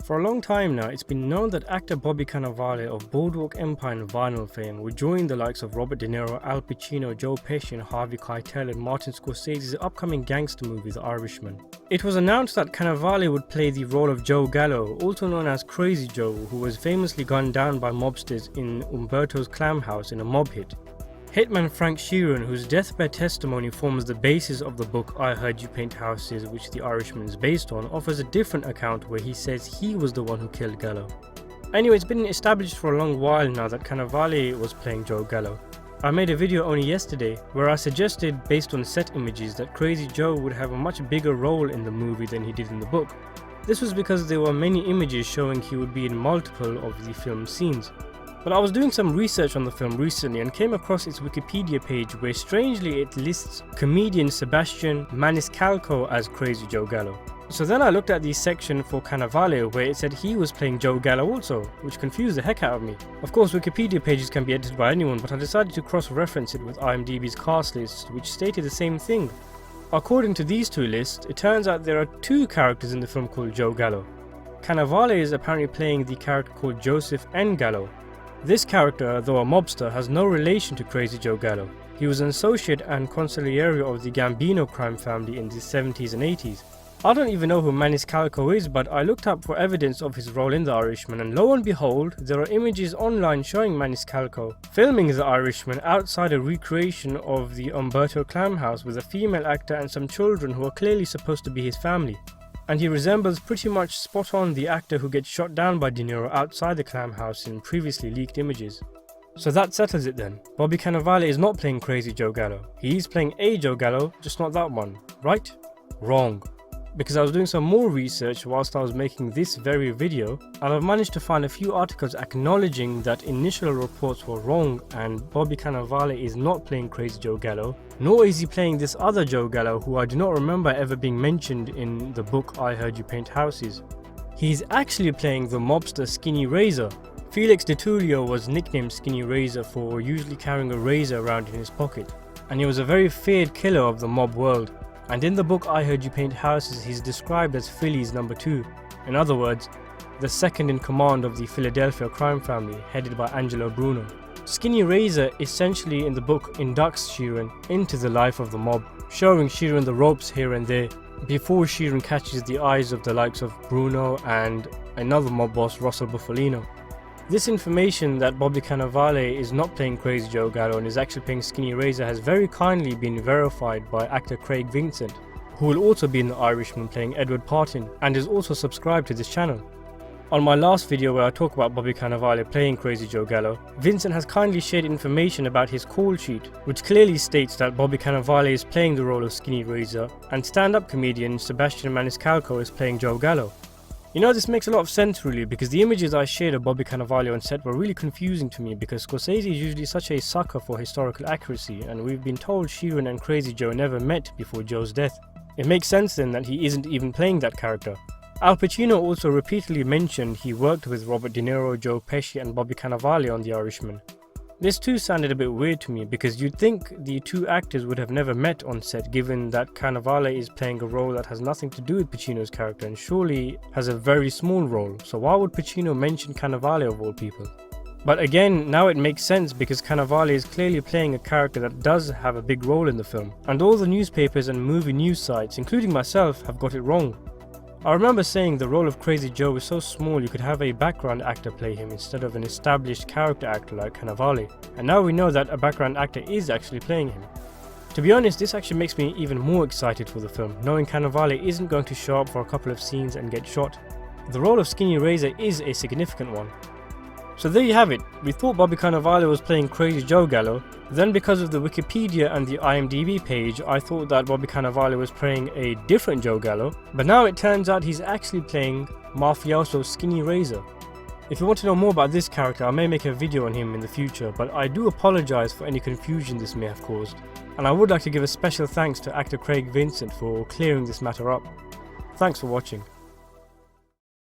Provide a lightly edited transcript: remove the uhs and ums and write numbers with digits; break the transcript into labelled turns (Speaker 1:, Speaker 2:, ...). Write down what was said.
Speaker 1: For a long time now, it's been known that actor Bobby Cannavale of Boardwalk Empire and Vinyl fame would join the likes of Robert De Niro, Al Pacino, Joe Pesci and Harvey Keitel in Martin Scorsese's upcoming gangster movie The Irishman. It was announced that Cannavale would play the role of Joe Gallo, also known as Crazy Joe, who was famously gunned down by mobsters in Umberto's clam house in a mob hit. Hitman Frank Sheeran, whose deathbed testimony forms the basis of the book I Heard You Paint Houses, which The Irishman is based on, offers a different account where he says he was the one who killed Gallo. Anyway, it's been established for a long while now that Cannavale was playing Joe Gallo. I made a video only yesterday where I suggested, based on set images, that Crazy Joe would have a much bigger role in the movie than he did in the book. This was because there were many images showing he would be in multiple of the film's scenes. But I was doing some research on the film recently and came across its Wikipedia page where strangely it lists comedian Sebastian Maniscalco as Crazy Joe Gallo. So then I looked at the section for Cannavale where it said he was playing Joe Gallo also, which confused the heck out of me. Of course, Wikipedia pages can be edited by anyone, but I decided to cross-reference it with IMDb's cast list, which stated the same thing. According to these two lists, it turns out there are two characters in the film called Joe Gallo. Cannavale is apparently playing the character called Joseph N. Gallo. This character, though a mobster, has no relation to Crazy Joe Gallo. He was an associate and consigliere of the Gambino crime family in the 70s and 80s. I don't even know who Maniscalco is, but I looked up for evidence of his role in The Irishman, and lo and behold, there are images online showing Maniscalco filming The Irishman outside a recreation of the Umberto clam house with a female actor and some children who are clearly supposed to be his family. And he resembles pretty much spot on the actor who gets shot down by De Niro outside the clam house in previously leaked images. So that settles it then. Bobby Cannavale is not playing Crazy Joe Gallo. He is playing a Joe Gallo, just not that one. Right? Wrong. Because I was doing some more research whilst I was making this very video, and I've managed to find a few articles acknowledging that initial reports were wrong and Bobby Cannavale is not playing Crazy Joe Gallo, nor is he playing this other Joe Gallo who I do not remember ever being mentioned in the book I Heard You Paint Houses. He's actually playing the mobster Skinny Razor. Felix DeTullio was nicknamed Skinny Razor for usually carrying a razor around in his pocket, and he was a very feared killer of the mob world. And in the book I Heard You Paint Houses, he's described as Philly's number 2. In other words, the second in command of the Philadelphia crime family, headed by Angelo Bruno. Skinny Razor essentially in the book inducts Sheeran into the life of the mob, showing Sheeran the ropes here and there, before Sheeran catches the eyes of the likes of Bruno and another mob boss, Russell Bufalino. This information that Bobby Cannavale is not playing Crazy Joe Gallo and is actually playing Skinny Razor has very kindly been verified by actor Craig Vincent, who will also be in The Irishman playing Edward Partin and is also subscribed to this channel. On my last video where I talk about Bobby Cannavale playing Crazy Joe Gallo, Vincent has kindly shared information about his call sheet, which clearly states that Bobby Cannavale is playing the role of Skinny Razor and stand-up comedian Sebastian Maniscalco is playing Joe Gallo. You know, this makes a lot of sense really, because the images I shared of Bobby Cannavale on set were really confusing to me because Scorsese is usually such a sucker for historical accuracy, and we've been told Sheeran and Crazy Joe never met before Joe's death. It makes sense then that he isn't even playing that character. Al Pacino also repeatedly mentioned he worked with Robert De Niro, Joe Pesci and Bobby Cannavale on The Irishman. This too sounded a bit weird to me because you'd think the two actors would have never met on set, given that Cannavale is playing a role that has nothing to do with Pacino's character and surely has a very small role, so why would Pacino mention Cannavale of all people? But again, now it makes sense because Cannavale is clearly playing a character that does have a big role in the film, and all the newspapers and movie news sites, including myself, have got it wrong. I remember saying the role of Crazy Joe is so small you could have a background actor play him instead of an established character actor like Cannavale, and now we know that a background actor is actually playing him. To be honest, this actually makes me even more excited for the film, knowing Cannavale isn't going to show up for a couple of scenes and get shot. The role of Skinny Razor is a significant one. So there you have it. We thought Bobby Cannavale was playing Crazy Joe Gallo, then because of the Wikipedia and the IMDb page I thought that Bobby Cannavale was playing a different Joe Gallo, but now it turns out he's actually playing mafioso Skinny Razor. If you want to know more about this character, I may make a video on him in the future, but I do apologise for any confusion this may have caused, and I would like to give a special thanks to actor Craig Vincent for clearing this matter up. Thanks for watching.